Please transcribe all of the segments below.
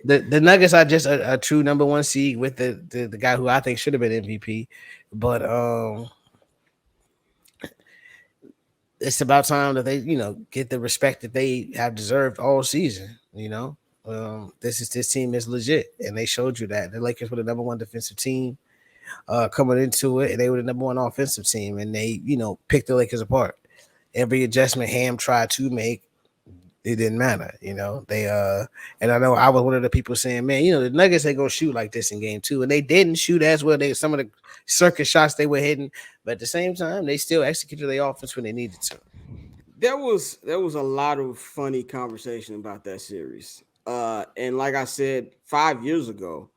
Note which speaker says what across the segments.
Speaker 1: The Nuggets are just a true number one seed with the guy who I think should have been MVP, but it's about time that they get the respect that they have deserved all season. This team is legit, and they showed you that the Lakers were the number one defensive team coming into it, and they were the number one offensive team, and they picked the Lakers apart. Every adjustment Ham tried to make, it didn't matter. They and I know I was one of the people saying, man, the Nuggets ain't gonna shoot like this in game two. And they didn't shoot as well. They some of the circus shots they were hitting, but at the same time, they still executed their offense when they needed to.
Speaker 2: There was a lot of funny conversation about that series. And like I said 5 years ago,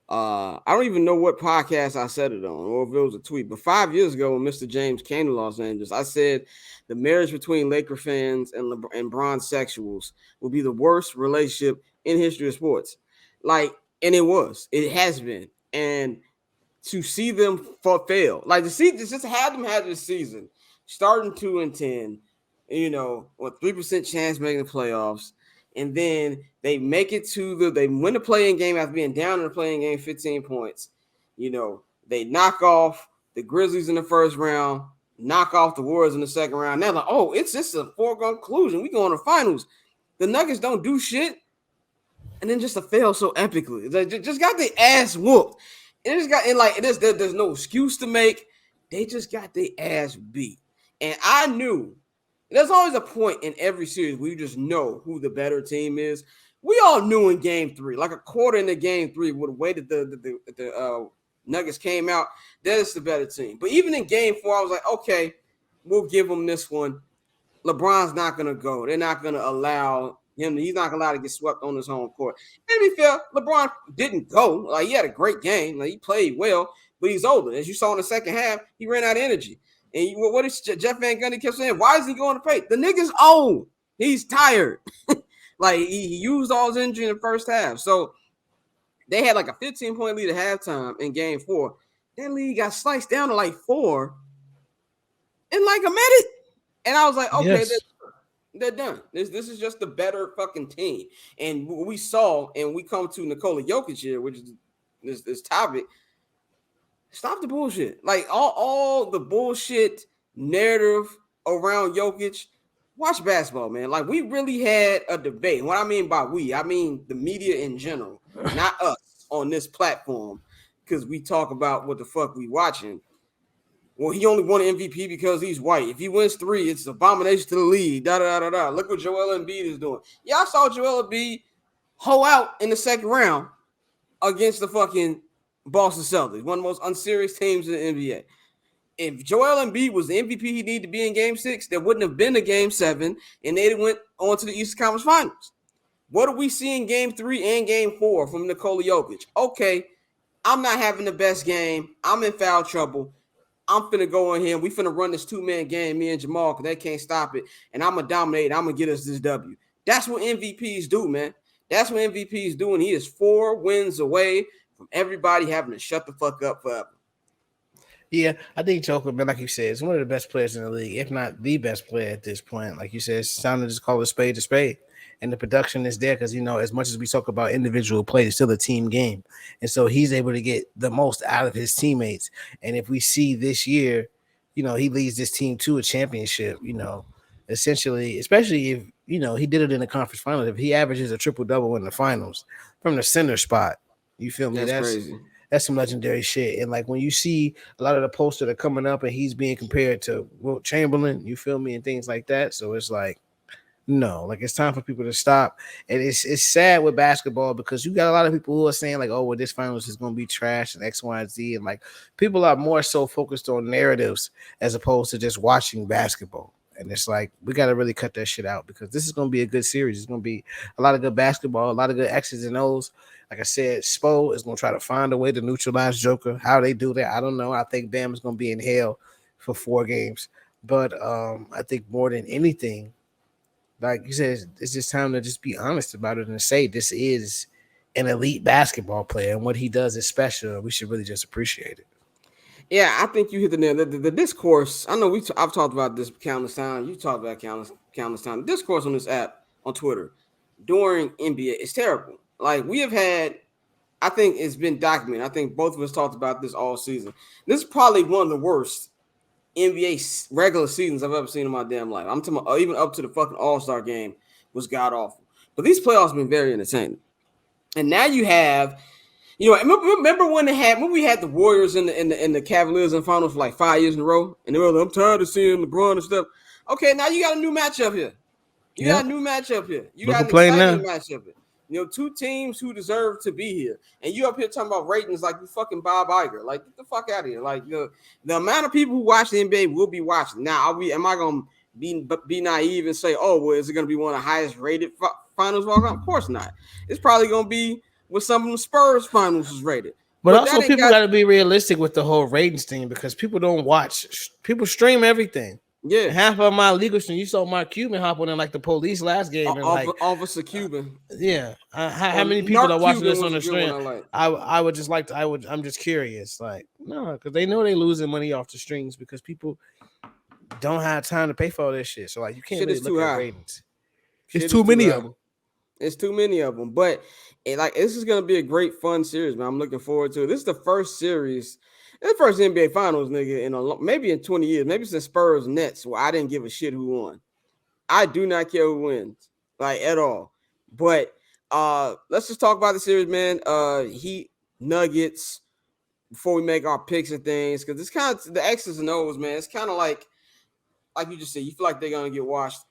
Speaker 2: I don't even know what podcast I said it on or if it was a tweet, but 5 years ago when Mr. James came to Los Angeles, I said the marriage between Laker fans and Bron sexuals will be the worst relationship in history of sports. Like, and it has been. And to see them fail, like to see just have them have this season starting 2-10, with 3% chance making the playoffs, and then they make it they win the play-in game after being down in the play-in game 15 points. They knock off the Grizzlies in the first round, knock off the Warriors in the second round. They're like, oh, it's just a foregone conclusion. We go in the finals. The Nuggets don't do shit, and then just to fail so epically. They just got their ass whooped. And there's no excuse to make. They just got their ass beat. And I knew there's always a point in every series where you just know who the better team is. We all knew in game three, like a quarter into game three, with the way that the Nuggets came out, that is the better team. But even in game four, I was like, okay, we'll give them this one. LeBron's not going to go. They're not going to allow him. He's not going to allow to get swept on his home court. And to be fair, LeBron didn't go. Like, he had a great game. Like, he played well, but he's older. As you saw in the second half, he ran out of energy. And what is Jeff Van Gundy kept saying? Why is he going to paint? The nigga's old. He's tired. Like, he used all his energy in the first half. So they had like a 15-point lead at halftime in game four. That lead got sliced down to like 4 in like a minute. And I was like, okay,
Speaker 1: Yes.
Speaker 2: they're done. This is just the better fucking team. And what we saw, and we come to Nikola Jokic here, which is this topic. Stop the bullshit. Like all the bullshit narrative around Jokic. Watch basketball, man. Like, we really had a debate. What I mean by we, I mean the media in general, not us on this platform, because we talk about what the fuck we watching. Well, he only won MVP because he's white. If he wins 3, it's abomination to the league. Da da da da. Look what Joel Embiid is doing. Yeah, I saw Joel Embiid hoe out in the second round against the fucking Boston Celtics, one of the most unserious teams in the NBA. If Joel Embiid was the MVP he needed to be in Game 6, there wouldn't have been a Game 7, and they went on to the Eastern Conference Finals. What do we see in Game 3 and Game 4 from Nikola Jokic? Okay, I'm not having the best game. I'm in foul trouble. I'm finna go in here. We finna run this 2-man game, me and Jamal, because they can't stop it. And I'm going to dominate. I'm going to get us this W. That's what MVPs do, man. That's what MVPs do. And he is 4 wins away from everybody having to shut the fuck up forever.
Speaker 1: Yeah, I think Joker, man, like you said, is one of the best players in the league, if not the best player at this point. Like you said, it's time to just call a spade a spade. And the production is there because, as much as we talk about individual play, it's still a team game. And so he's able to get the most out of his teammates. And if we see this year, he leads this team to a championship, essentially, especially if, he did it in the conference finals. If he averages a triple-double in the finals from the center spot, you feel me?
Speaker 2: That's crazy.
Speaker 1: That's some legendary shit. And like when you see a lot of the posts that are coming up and he's being compared to Wilt Chamberlain, you feel me, and things like that. So it's like, no, like it's time for people to stop. And it's sad with basketball because you got a lot of people who are saying like, oh, well, this finals is going to be trash and X, Y, and Z. And like people are more so focused on narratives as opposed to just watching basketball. And it's like, we got to really cut that shit out because this is going to be a good series. It's going to be a lot of good basketball, a lot of good X's and O's. Like I said, Spo is going to try to find a way to neutralize Joker. How they do that, I don't know. I think Bam is going to be in hell for 4 games. But I think more than anything, like you said, it's just time to just be honest about it and say this is an elite basketball player and what he does is special. We should really just appreciate it.
Speaker 2: Yeah, I think you hit the nail. The discourse, I know I've talked about this countless times. You talked about countless times. The discourse on this app, on Twitter, during NBA is terrible. Like we have had, I think it's been documented. I think both of us talked about this all season. This is probably one of the worst NBA regular seasons I've ever seen in my damn life. I'm talking about, even up to the fucking All-Star game was god awful. But these playoffs have been very entertaining. And now you have, remember when we had the Warriors in the Cavaliers in the finals for like 5 years in a row, and they were like, I'm tired of seeing LeBron and stuff. Okay, now you got a new matchup here. You
Speaker 1: Yeah.
Speaker 2: got a new matchup here. You
Speaker 1: Look
Speaker 2: got
Speaker 1: who
Speaker 2: an
Speaker 1: playing
Speaker 2: exciting
Speaker 1: now.
Speaker 2: matchup here. Two teams who deserve to be here. And you up here talking about ratings like you fucking Bob Iger. Like, get the fuck out of here. Like, the amount of people who watch the NBA will be watching. Now, am I going to be naive and say, oh, well, is it going to be one of the highest rated finals walk on? Of course not. It's probably going to be with some of the Spurs finals was rated.
Speaker 1: But
Speaker 2: But that
Speaker 1: also,
Speaker 2: ain't
Speaker 1: people
Speaker 2: got,
Speaker 1: got to be realistic with the whole ratings thing because people don't watch. People stream everything.
Speaker 2: yeah,
Speaker 1: And half of my legal stream, you saw Mark Cuban hop on in like the police last game, and like,
Speaker 2: Officer Cuban.
Speaker 1: yeah, how
Speaker 2: Or
Speaker 1: many people are
Speaker 2: Narc
Speaker 1: watching
Speaker 2: Cuban
Speaker 1: this on
Speaker 2: was a
Speaker 1: the
Speaker 2: good one
Speaker 1: stream?
Speaker 2: I like.
Speaker 1: I would just like to. I'm just curious, like, no, because they know they losing money off the streams because people don't have time to pay for all this shit. So like, you can't
Speaker 2: Shit
Speaker 1: really
Speaker 2: is too
Speaker 1: look at
Speaker 2: high.
Speaker 1: ratings. It's
Speaker 2: Shit is
Speaker 1: too
Speaker 2: too
Speaker 1: many
Speaker 2: high.
Speaker 1: of them.
Speaker 2: It's too many of them, but this is gonna be a great fun series, man. I'm looking forward to it. This is the first series, the first NBA Finals, nigga, maybe in 20 years, maybe since Spurs Nets, where I didn't give a shit who won. I do not care who wins, like at all. But let's just talk about the series, man. Heat Nuggets before we make our picks and things, because it's kind of the X's and O's, man. It's kind of like you just said, you feel like they're gonna get washed.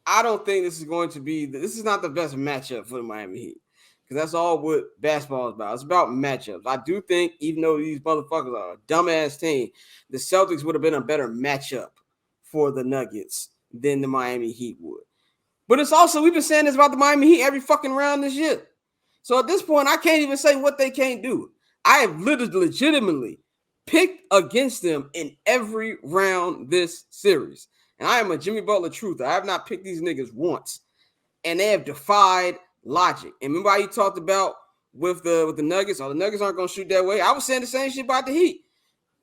Speaker 2: I don't think this is going to be. This is not the best matchup for the Miami Heat because that's all what basketball is about. It's about matchups. I do think, even though these motherfuckers are a dumbass team, the Celtics would have been a better matchup for the Nuggets than the Miami Heat would. But it's also, we've been saying this about the Miami Heat every fucking round this year. So at this point, I can't even say what they can't do. I have legitimately picked against them in every round this series. And I am a Jimmy Butler truther. I have not picked these niggas once. And they have defied logic. And remember how you talked about with the Nuggets? Oh, the Nuggets aren't going to shoot that way. I was saying the same shit about the Heat.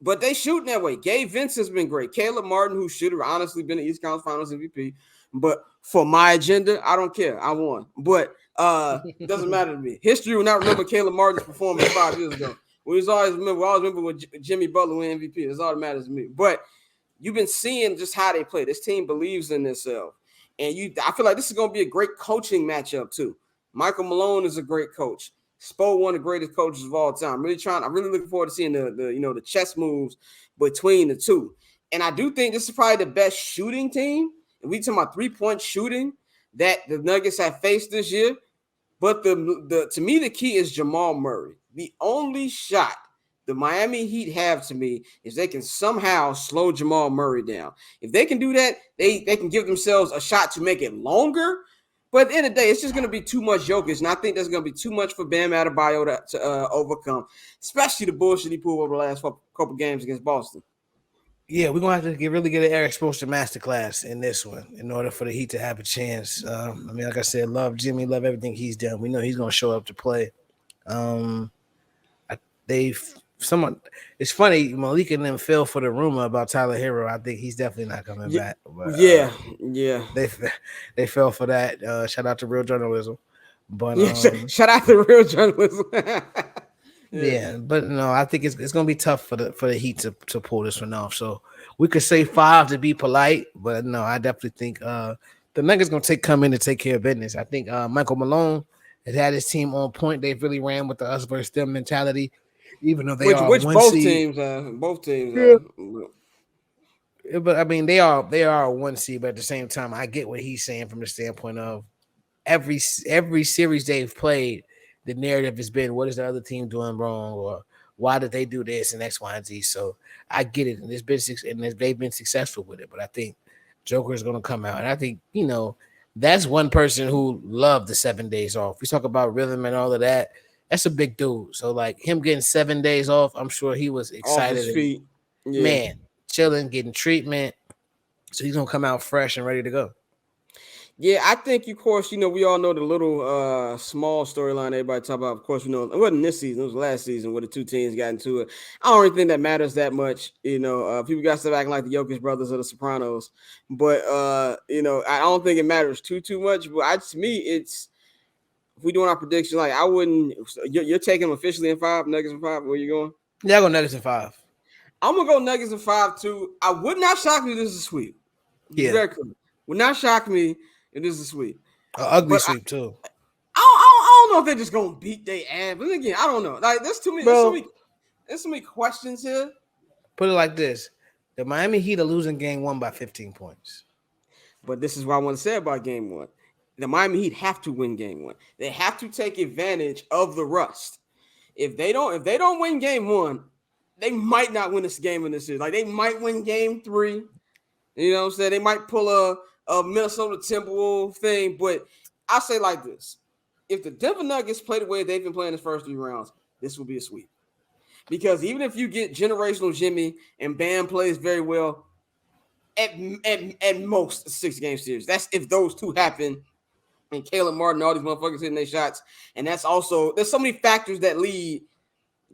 Speaker 2: But they shooting that way. Gabe Vince has been great. Caleb Martin, who should have honestly been the East Conference Finals MVP. But for my agenda, I don't care. I won. But it doesn't matter to me. History will not remember Caleb Martin's performance 5 years ago. We always remember when Jimmy Butler win MVP. That's all that matters to me. But you've been seeing just how they play. This team believes in themselves. And I feel like this is going to be a great coaching matchup too. Michael Malone is a great coach. Spo, one of the greatest coaches of all time. I'm really looking forward to seeing the chess moves between the two. And I do think this is probably the best shooting team. And we talking about 3-point shooting that the Nuggets have faced this year. But to me, the key is Jamal Murray. The only shot the Miami Heat have to me is they can somehow slow Jamal Murray down. If they can do that, they can give themselves a shot to make it longer. But at the end of the day, it's just going to be too much Jokic, and I think there's going to be too much for Bam Adebayo to overcome, especially the bullshit he pulled over the last couple games against Boston.
Speaker 1: Yeah, we're gonna have to really get an Eric Spoelstra masterclass in this one in order for the Heat to have a chance. I mean, like I said, love Jimmy, love everything he's done. We know he's gonna show up to play. Um, someone. It's funny, Malik and them fell for the rumor about Tyler Hero. I think he's definitely not coming back. But,
Speaker 2: yeah.
Speaker 1: They fell for that. Shout out to Real Journalism. But
Speaker 2: shout out to Real Journalism.
Speaker 1: Yeah, but no, I think it's gonna be tough for the Heat to pull this one off. So we could say 5 to be polite, but no, I definitely think the Nuggets gonna come in and take care of business. I think Michael Malone has had his team on point. They've really ran with the us versus them mentality, even though they are
Speaker 2: which
Speaker 1: one
Speaker 2: both
Speaker 1: seed.
Speaker 2: teams.
Speaker 1: Yeah. But I mean, they are a 1 seed. But at the same time, I get what he's saying from the standpoint of every series they've played, the narrative has been, what is the other team doing wrong, or why did they do this and X, Y, and Z. So I get it, and they've been successful with it. But I think Joker is going to come out, and I think that's one person who loved the 7 days off. We talk about rhythm and all of that. That's a big dude. So like him getting 7 days off, I'm sure he was excited.
Speaker 2: Off his feet.
Speaker 1: Yeah. Man, chilling, getting treatment. So he's gonna come out fresh and ready to go.
Speaker 2: Yeah, I think, of course, we all know the little small storyline everybody talk about. Of course, it wasn't this season; it was last season where the two teams got into it. I don't really think that matters that much. People got stuff acting like the Jokic brothers or the Sopranos, but I don't think it matters too much. But to me, it's if we doing our prediction, like I wouldn't. You're taking them officially in 5, Nuggets in 5. Where you going?
Speaker 1: Yeah, I go Nuggets in 5.
Speaker 2: I'm gonna go Nuggets in 5 too. I would not shock me if this is a sweep. Be
Speaker 1: Yeah,
Speaker 2: very clear. Would not shock me if this is a sweep.
Speaker 1: a ugly
Speaker 2: But
Speaker 1: sweep too,
Speaker 2: I don't know if they're just gonna beat their ass. But again, I don't know. Like there's too many.
Speaker 1: bro.
Speaker 2: There's so many questions here.
Speaker 1: Put it like this: the Miami Heat are losing game 1 by 15 points.
Speaker 2: But this is what I want to say about game 1. The Miami Heat have to win game 1. They have to take advantage of the rust. If they don't win game 1, they might not win this game in this series. Like they might win game 3. You know what I'm saying? They might pull a Minnesota Timberwolves thing, but I say like this: if the Denver Nuggets play the way they've been playing the first 3 rounds, this will be a sweep. Because even if you get generational Jimmy and Bam plays very well, at most 6-game series. That's if those two happen. And Caleb Martin, all these motherfuckers hitting their shots, and that's also there's so many factors that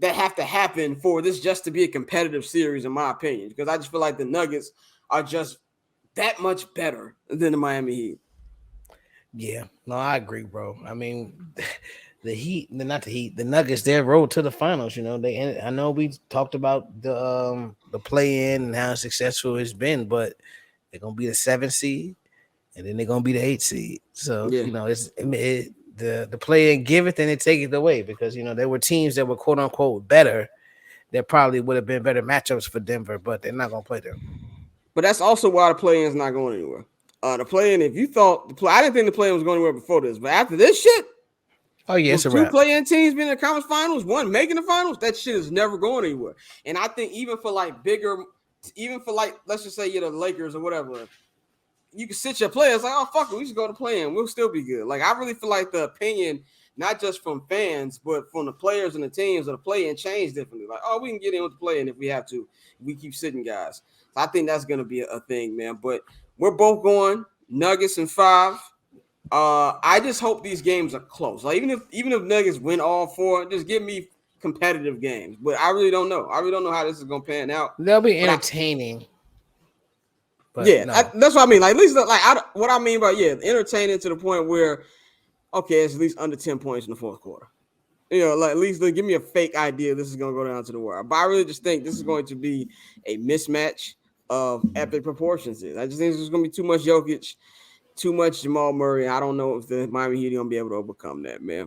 Speaker 2: have to happen for this just to be a competitive series, in my opinion. Because I just feel like the Nuggets are just that much better than the Miami Heat.
Speaker 1: Yeah, no, I agree, bro. I mean, the Heat, not the Heat, the Nuggets, their road to the finals. You know, I know we talked about the play in and how successful it's been, but they're gonna be the 7th seed, and then they're gonna be the 8th seed. So
Speaker 2: Yeah.
Speaker 1: you know, the play in giveth and it taketh away, because you know there were teams that were quote unquote better that probably would have been better matchups for Denver, but they're not gonna play them.
Speaker 2: But that's also why the play-in is not going anywhere. The play-in, if you thought I didn't think the play-in was going anywhere before this, but after this shit,
Speaker 1: Oh yeah, it's
Speaker 2: with
Speaker 1: a
Speaker 2: 2
Speaker 1: wrap.
Speaker 2: play-in teams being in the conference finals, 1 making the finals, that shit is never going anywhere. And I think even for like let's just say you're the Lakers or whatever, you can sit your players like, oh fuck it, we should go to play-in, we'll still be good. Like I really feel like the opinion, not just from fans, but from the players and the teams of the play-in changed differently. Like, oh, we can get in with the play-in if we have to. We keep sitting guys. So I think that's gonna be a thing, man. But we're both going Nuggets in 5. I just hope these games are close. Like even if Nuggets win all 4, just give me competitive games. But I really don't know. I really don't know how this is gonna pan out.
Speaker 1: They'll be
Speaker 2: But
Speaker 1: entertaining, but no.
Speaker 2: that's what I mean. Like at least what I mean by entertaining to the point where okay, it's at least under 10 points in the fourth quarter. You know, like at least give me a fake idea this is gonna go down to the wire. But I really just think this is going to be a mismatch of epic proportions. I just think there's gonna be too much Jokic, too much Jamal Murray. I don't know if the Miami Heat are gonna be able to overcome that, man.